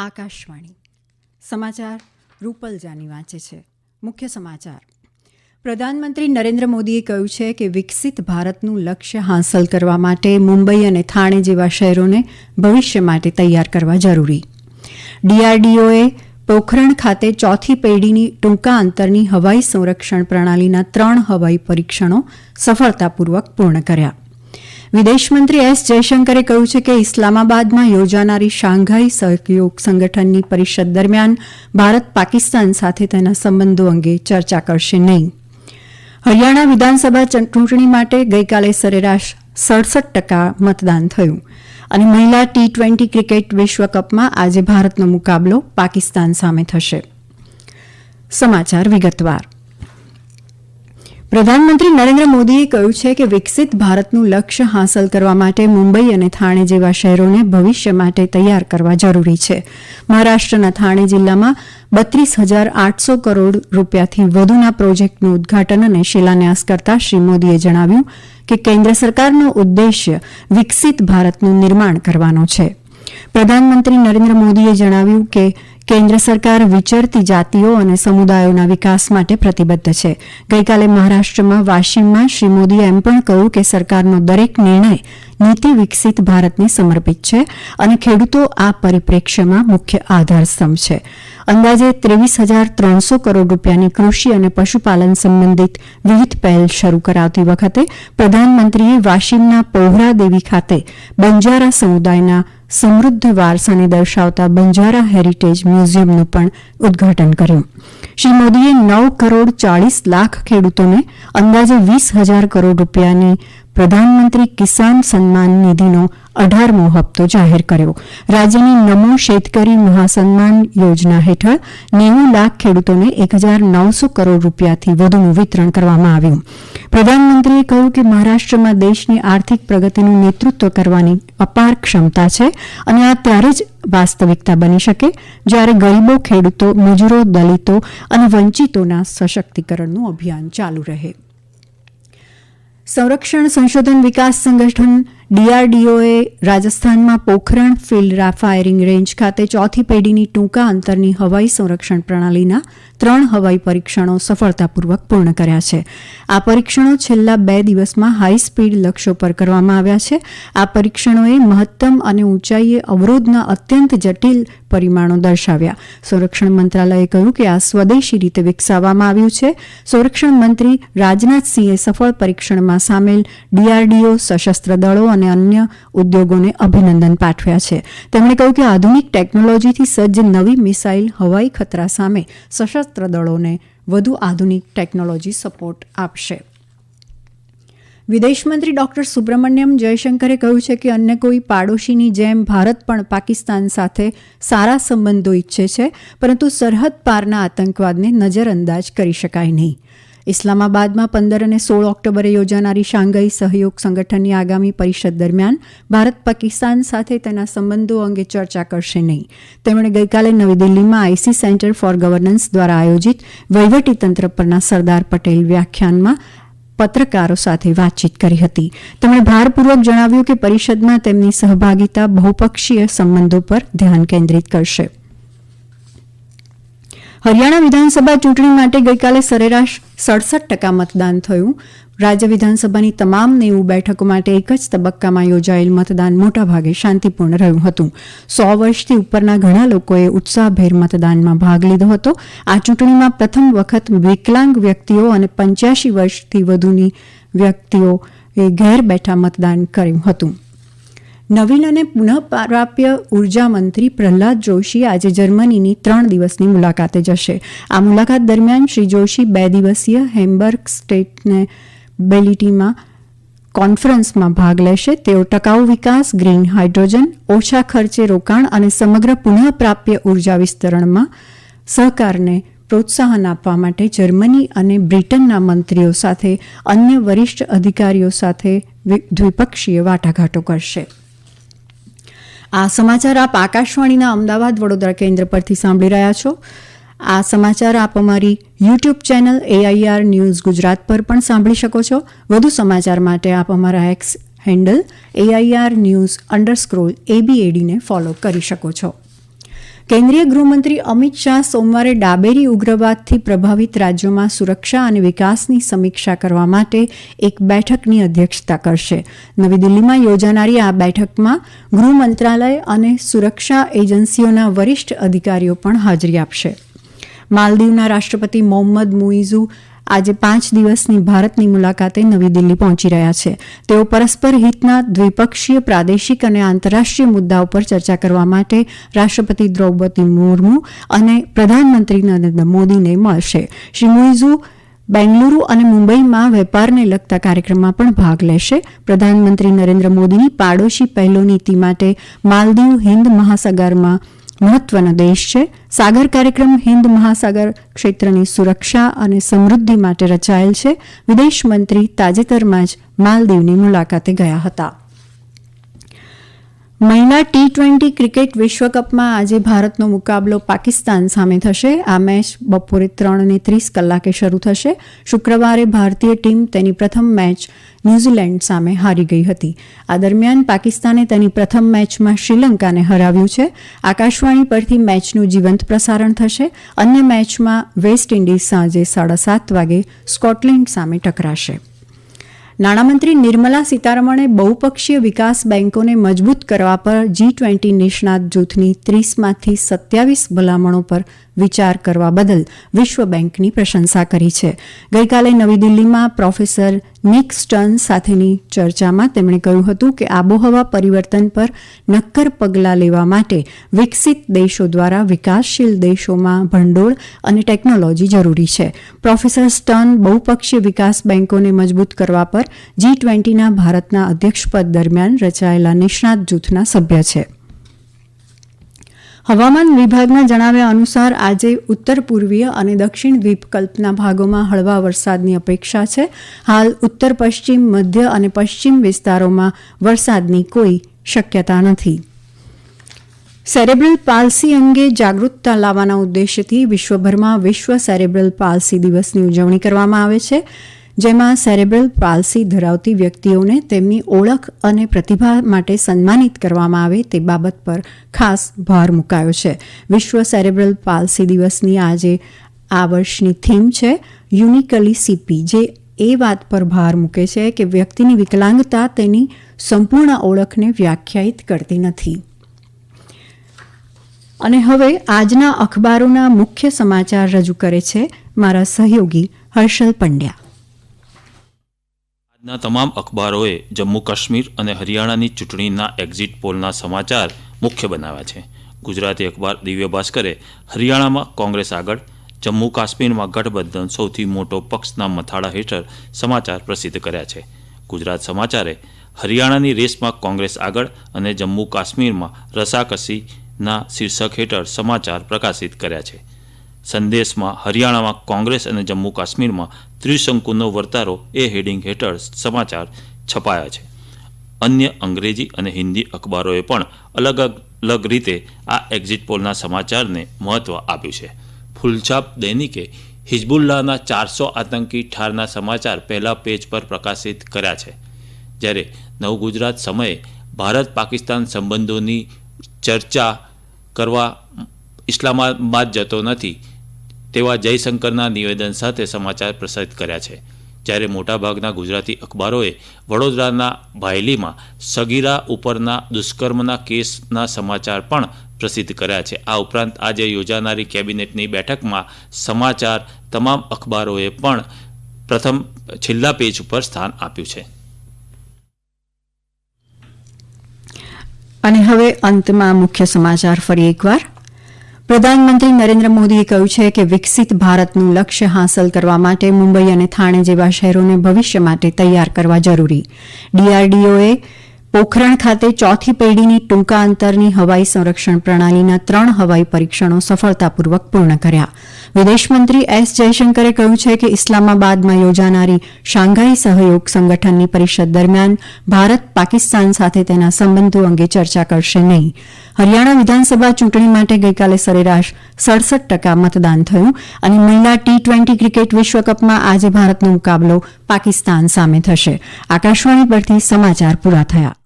આકાશવાણી સમાચાર રૂપલ જાની વાંચે છે. મુખ્ય સમાચાર. પ્રધાનમંત્રી નરેન્દ્ર મોદીએ કહ્યું છે કે વિકસિત ભારતનું લક્ષ્ય હાંસલ કરવા માટે મુંબઈ અને થાણે જેવા શહેરોને ભવિષ્ય માટે તૈયાર કરવા જરૂરી. ડીઆરડીઓએ પોખરણ ખાતે ચોથી પેઢીની ટૂંકા અંતરની હવાઈ સંરક્ષણ પ્રણાલીના 3 હવાઈ પરીક્ષણો સફળતાપૂર્વક પૂર્ણ કર્યા. વિદેશમંત્રી એસ જયશંકરે કહ્યું છે કે ઇસ્લામાબાદમાં યોજાનારી શાંઘાઈ સહયોગ સંગઠનની પરિષદ દરમિયાન ભારત પાકિસ્તાન સાથે તેના સંબંધો અંગે ચર્ચા કરશે નહીં. હરિયાણા વિધાનસભા ચૂંટણી માટે ગઈકાલે સરેરાશ 67% મતદાન થયું અને મહિલા T20 ક્રિકેટ વિશ્વકપમાં આજે ભારતનો મુકાબલો પાકિસ્તાન સામે થશે. સમાચાર વિગતવાર. પ્રધાનમંત્રી નરેન્દ્ર મોદીએ કહ્યું છે કે વિકસિત ભારતનું લક્ષ્ય હાંસલ કરવા માટે મુંબઈ અને થાણે જેવા શહેરોને ભવિષ્ય માટે તૈયાર કરવા જરૂરી છે. મહારાષ્ટ્રના થાણે જિલ્લામાં 32,800 કરોડ રૂપિયાથી વધુના પ્રોજેક્ટનું ઉદઘાટન અને શિલાન્યાસ કરતા શ્રી મોદીએ જણાવ્યું કે કેન્દ્ર સરકારનો ઉદ્દેશ્ય વિકસિત ભારતનું નિર્માણ કરવાનો છે. પ્રધાનમંત્રી નરેન્દ્ર મોદીએ જણાવ્યું કે કેન્દ્ર સરકાર વિચરતી જાતિઓ અને સમુદાયોના વિકાસ માટે પ્રતિબદ્ધ છે. ગઈકાલે મહારાષ્ટ્રમાં વાશીમમાં શ્રી મોદીએ એમ પણ કહ્યું કે સરકારનો દરેક નિર્ણય નીતિ વિકસિત ભારતને સમર્પિત છે અને ખેડૂતો આ પરિપ્રેક્ષ્યમાં મુખ્ય આધારસ્તંભ છે. અંદાજે 23,300 કરોડ રૂપિયાની કૃષિ અને પશુપાલન સંબંધિત વિવિધ પહેલ શરૂ કરાવતી વખતે પ્રધાનમંત્રીએ વાશીમના પૌહરાદેવી ખાતે બંજારા સમુદાયના સમૃદ્ધ વારસાને દર્શાવતા બંજારા હેરિટેજ મ્યુઝિયમનું પણ ઉદઘાટન કર્યું. શ્રી મોદીએ 9 કરોડ 40 લાખ ખેડૂતોને અંદાજે 20,000 કરોડ રૂપિયાની પ્રધાનમંત્રી કિસાન સન્માન નિધિનો 18મો હપ્તો જાહેર કર્યો. રાજ્યની નમો શેતકરી મહાસન્માન યોજના હેઠળ 90 લાખ ખેડૂતોને 1,900 કરોડ રૂપિયાથી વધુનું વિતરણ કરવામાં આવ્યું. પ્રધાનમંત્રીએ કહ્યું કે મહારાષ્ટ્રમાં દેશની આર્થિક પ્રગતિનું નેતૃત્વ કરવાની અપાર ક્ષમતા છે અને આ ત્યારે જ વાસ્તવિકતા બની શકે જ્યારે ગરીબો, ખેડૂતો, મજૂરો, દલિતો અને વંચિતોના સશક્તિકરણનું અભિયાન ચાલુ રહે. સંરક્ષણ સંશોધન વિકાસ સંગઠન ડીઆરડીઓએ રાજસ્થાનમાં પોખરણ ફિલ્ડ ફાયરિંગ રેન્જ ખાતે ચોથી પેઢીની ટૂંકા અંતરની હવાઈ સંરક્ષણ પ્રણાલીના 3 હવાઈ પરીક્ષણો સફળતાપૂર્વક પૂર્ણ કર્યા છે. આ પરીક્ષણો છેલ્લા 2 દિવસમાં હાઈ સ્પીડ લક્ષ્યો પર કરવામાં આવ્યા છે. આ પરીક્ષણોએ મહત્તમ અને ઊંચાઈએ અવરોધના અત્યંત જટિલ પરિમાણો દર્શાવ્યા. સંરક્ષણ મંત્રાલયે કહ્યું કે આ સ્વદેશી રીતે વિકસાવવામાં આવ્યું છે. સંરક્ષણ મંત્રી રાજનાથસિંહે સફળ પરીક્ષણમાં સામેલ ડીઆરડીઓ, સશસ્ત્ર દળો અને અન્ય ઉદ્યોગોને અભિનંદન પાઠવ્યા છે. તેમણે કહ્યું કે આધુનિક ટેકનોલોજીથી સજ્જ નવી મિસાઇલ હવાઈ ખતરા સામે સશસ્ત્ર દળોને વધુ આધુનિક ટેકનોલોજી સપોર્ટ આપશે. વિદેશમંત્રી ડોક્ટર સુબ્રમણ્યમ જયશંકરે કહ્યું છે કે અન્ય કોઈ પાડોશીની જેમ ભારત પણ પાકિસ્તાન સાથે સારા સંબંધો ઈચ્છે છે, પરંતુ સરહદ પારના આતંકવાદને નજરઅંદાજ કરી શકાય નહીં. ઇસ્લામાબાદમાં 15 અને 16 ઓક્ટોબરે યોજાનારી શાંઘાઈ સહયોગ સંગઠનની આગામી પરિષદ દરમિયાન ભારત પાકિસ્તાન સાથે તેના સંબંધો અંગે ચર્ચા કરશે નહીં. તેમણે ગઈકાલે નવી દિલ્હીમાં આઈસી સેન્ટર ફોર ગવર્નન્સ દ્વારા આયોજિત વહીવટીતંત્ર પરના સરદાર પટેલ વ્યાખ્યાનમાં પત્રકારો સાથે વાતચીત કરી હતી. તેમણે ભારપૂર્વક જણાવ્યું કે પરિષદમાં તેમની સહભાગિતા બહુપક્ષીય સંબંધો પર ધ્યાન કેન્દ્રિત કરશે. હરિયાણા વિધાનસભા ચૂંટણી માટે ગઈકાલે સરેરાશ 67% મતદાન થયું. રાજ્ય વિધાનસભાની તમામ 90 બેઠકો માટે એક જ તબક્કામાં યોજાયેલ મતદાન મોટાભાગે શાંતિપૂર્ણ રહ્યું હતું. 100 વર્ષથી ઉપરના ઘણા લોકોએ ઉત્સાહભેર મતદાનમાં ભાગ લીધો હતો. આ ચૂંટણીમાં પ્રથમ વખત વિકલાંગ વ્યક્તિઓ અને 85 વર્ષથી વધુની વ્યક્તિઓએ ઘેર બેઠા મતદાન કર્યું હતું. નવીન અને પુનઃપ્રાપ્ય ઉર્જા મંત્રી પ્રહલાદ જોશી આજે જર્મનીની 3 દિવસની મુલાકાતે જશે. આ મુલાકાત દરમિયાન શ્રી જોશી 2 દિવસીય હેમ્બર્ગ સ્ટેટને બેલિટીમાં કોન્ફરન્સમાં ભાગ લેશે. તેઓ ટકાઉ વિકાસ, ગ્રીન હાઇડ્રોજન, ઓછા ખર્ચે રોકાણ અને સમગ્ર પુનઃપ્રાપ્ય ઉર્જા વિસ્તરણમાં સહકારને પ્રોત્સાહન આપવા માટે જર્મની અને બ્રિટનના મંત્રીઓ સાથે અન્ય વરિષ્ઠ અધિકારીઓ સાથે દ્વિપક્ષીય વાટાઘાટો કરશે. આ સમાચાર આપ આકાશવાણીના અમદાવાદ વડોદરા કેન્દ્ર પરથી સાંભળી રહ્યા છો. આ સમાચાર આપ અમારી YouTube channel AIR news Gujarat પર પણ સાંભળી શકો છો. વધુ સમાચાર માટે આપ અમારા x handle AIR news _ABAD ને ફોલો કરી શકો છો. કેન્દ્રીય ગૃહમંત્રી અમિત શાહ સોમવારે ડાબેરી ઉગ્રવાદથી પ્રભાવિત રાજ્યોમાં સુરક્ષા અને વિકાસની સમીક્ષા કરવા માટે એક બેઠકની અધ્યક્ષતા કરશે. નવી દિલ્હીમાં યોજાનારી આ બેઠકમાં ગૃહ મંત્રાલય અને સુરક્ષા એજન્સીઓના વરિષ્ઠ અધિકારીઓ પણ હાજરી આપશે. માલદીવના રાષ્ટ્રપતિ મોહમ્મદ મુઇઝુ આજે 5 દિવસની ભારતની મુલાકાતે નવી દિલ્હી પહોંચી રહ્યા છે. તેઓ પરસ્પર હિતના દ્વિપક્ષીય, પ્રાદેશિક અને આંતરરાષ્ટ્રીય મુદ્દાઓ પર ચર્ચા કરવા માટે રાષ્ટ્રપતિ દ્રૌપદી મુર્મુ અને પ્રધાનમંત્રી નરેન્દ્ર મોદીને મળશે. શ્રી મુઇઝુ બેંગલુરુ અને મુંબઈમાં વેપારને લગતા કાર્યક્રમમાં પણ ભાગ લેશે. પ્રધાનમંત્રી નરેન્દ્ર મોદીની પાડોશી પહેલો નીતિ માટે માલદીવ હિન્દ મહાસાગરમાં મહત્વનો દેશ છે. સાગર કાર્યક્રમ હિન્દ મહાસાગર ક્ષેત્રની સુરક્ષા અને સમૃદ્ધિ માટે રચાયેલ છે. વિદેશ મંત્રી તાજેતરમાં જ માલદીવની મુલાકાતે ગયા હતા. મહિલા T20 ક્રિકેટ વિશ્વકપમાં આજે ભારતનો મુકાબલો પાકિસ્તાન સામે થશે. આ મેચ બપોરે 3:30 શરૂ થશે. શુક્રવારે ભારતીય ટીમ તેની પ્રથમ મેચ ન્યૂઝીલેન્ડ સામે હારી ગઈ હતી. આ દરમિયાન પાકિસ્તાને તેની પ્રથમ મેચમાં શ્રીલંકાને હરાવ્યું છે. આકાશવાણી પરથી મેચનું જીવંત પ્રસારણ થશે. અન્ય મેચમાં વેસ્ટ ઇન્ડિઝ સાંજે 7:30 વાગે સ્કોટલેન્ડ સામે ટકરાશે. નાણામંત્રી નિર્મલા સીતારમણે બહુપક્ષીય વિકાસ બેન્કોને મજબૂત કરવા પર G20 નિષ્ણાત જૂથની 30માંથી 27 ભલામણો પર વિચાર કરવા બદલ વિશ્વ બેન્કની પ્રશંસા કરી છે. ગઈકાલે નવી દિલ્હીમાં પ્રોફેસર નિક સ્ટર્ન સાથેની ચર્ચામાં તેમણે કહ્યું હતું કે આબોહવા પરિવર્તન પર નક્કર પગલાં લેવા માટે વિકસિત દેશો દ્વારા વિકાસશીલ દેશોમાં ભંડોળ અને ટેકનોલોજી જરૂરી છે. પ્રોફેસર સ્ટર્ન બહુપક્ષીય વિકાસ બેન્કોને મજબૂત કરવા પર G20ના ભારતના અધ્યક્ષપદ દરમિયાન રચાયેલા નિષ્ણાત જૂથના સભ્ય છે. હવામાન વિભાગના જણાવ્યા અનુસાર આજે ઉત્તર પૂર્વીય અને દક્ષિણ દ્વીપકલ્પના ભાગોમાં હળવા વરસાદની અપેક્ષા છે. હાલ ઉત્તર પશ્ચિમ, મધ્ય અને પશ્ચિમ વિસ્તારોમાં વરસાદની કોઈ શક્યતા નથી. સેરેબ્રલ પાલ્સી અંગે જાગૃતતા લાવવાના ઉદ્દેશ્યથી વિશ્વભરમાં વિશ્વ સેરેબ્રલ પાલ્સી દિવસની ઉજવણી કરવામાં આવે છે, જેમાં સેરેબ્રલ પાલ્સી ધરાવતી વ્યક્તિઓને તેમની ઓળખ અને પ્રતિભા માટે સન્માનિત કરવામાં આવે તે બાબત પર ખાસ ભાર મુકાયો છે. વિશ્વ સેરેબ્રલ પાલ્સી દિવસની આજે આ વર્ષની થીમ છે યુનિકલી સીપી, જે એ વાત પર ભાર મૂકે છે કે વ્યક્તિની વિકલાંગતા તેની સંપૂર્ણ ઓળખને વ્યાખ્યાયિત કરતી નથી. અને હવે આજના અખબારોના મુખ્ય સમાચાર રજૂ કરે છે મારા સહયોગી હર્ષલ પંડ્યા. આજના તમામ અખબારોએ જમ્મુ કાશ્મીર અને હરિયાણાની ચૂંટણીના એક્ઝિટ પોલના સમાચાર મુખ્ય બનાવ્યા છે. ગુજરાતી અખબાર દિવ્ય ભાસ્કરે હરિયાણામાં કોંગ્રેસ આગળ, જમ્મુ કાશ્મીરમાં ગઠબંધન સૌથી મોટો પક્ષના મથાળા હેઠળ સમાચાર પ્રસિદ્ધ કર્યા છે. ગુજરાત સમાચારે હરિયાણાની રેસમાં કોંગ્રેસ આગળ અને જમ્મુ કાશ્મીરમાં રસાકસીના શીર્ષક હેઠળ સમાચાર પ્રકાશિત કર્યા છે. સંદેશમાં હરિયાણામાં કોંગ્રેસ અને જમ્મુ કાશ્મીરમાં ત્રિશંકુનો વર્તારો એ હેડિંગ હેઠળ સમાચાર છપાયા છે. અન્ય અંગ્રેજી અને હિન્દી અખબારોએ પણ અલગ અલગ રીતે આ એક્ઝિટ પોલના સમાચારને મહત્વ આપ્યું છે. ફૂલછાપ દૈનિકે હિઝબુલ્લાહના 400 આતંકી ઠારના સમાચાર પહેલા પેજ પર પ્રકાશિત કર્યા છે, જ્યારે નવગુજરાત સમયે ભારત પાકિસ્તાન સંબંધોની ચર્ચા કરવા ઇસ્લામાબાદ જતો નથી તેવા જયશંકરના નિવેદન સાથે સમાચાર પ્રસારિત કર્યા છે. જ્યારે મોટાભાગના ગુજરાતી અખબારોએ વડોદરાના ભાયલીમાં સગીરા ઉપરના દુષ્કર્મના કેસના સમાચાર પણ પ્રસિદ્ધ કર્યા છે. આ ઉપરાંત આજે યોજાનારી કેબિનેટની બેઠકમાં સમાચાર તમામ અખબારોએ પણ પ્રથમ છેલ્લા પેજ ઉપર સ્થાન આપ્યું છે. અને હવે અંતમાં મુખ્ય સમાચાર ફરી એકવાર. પ્રધાનમંત્રી નરેન્દ્ર મોદીએ કહ્યું છે કે વિકસિત ભારતનું લક્ષ્ય હાંસલ કરવા માટે મુંબઈ અને થાણે જેવા શહેરોને ભવિષ્ય માટે તૈયાર કરવા જરૂરી. DRDOએ પોખરણ ખાતે ચોથી પેઢીની ટૂંકા અંતરની હવાઈ સંરક્ષણ પ્રણાલીના 3 હવાઈ પરીક્ષણો સફળતાપૂર્વક પૂર્ણ કર્યા. વિદેશમંત્રી S જયશંકરે કહ્યું છે કે ઇસ્લામાબાદમાં યોજાનારી શાંઘાઈ સહયોગ સંગઠનની પરિષદ દરમિયાન ભારત પાકિસ્તાન સાથે તેના સંબંધો અંગે ચર્ચા કરશે નહીં. હરિયાણા વિધાનસભા ચૂંટણી માટે ગઈકાલે સરેરાશ 67% મતદાન થયું અને મહિલા T20 ક્રિકેટ વિશ્વકપમાં આજે ભારતનો મુકાબલો પાકિસ્તાન સામે થશે. આકાશવાણી પરથી સમાચાર પૂરા થયા.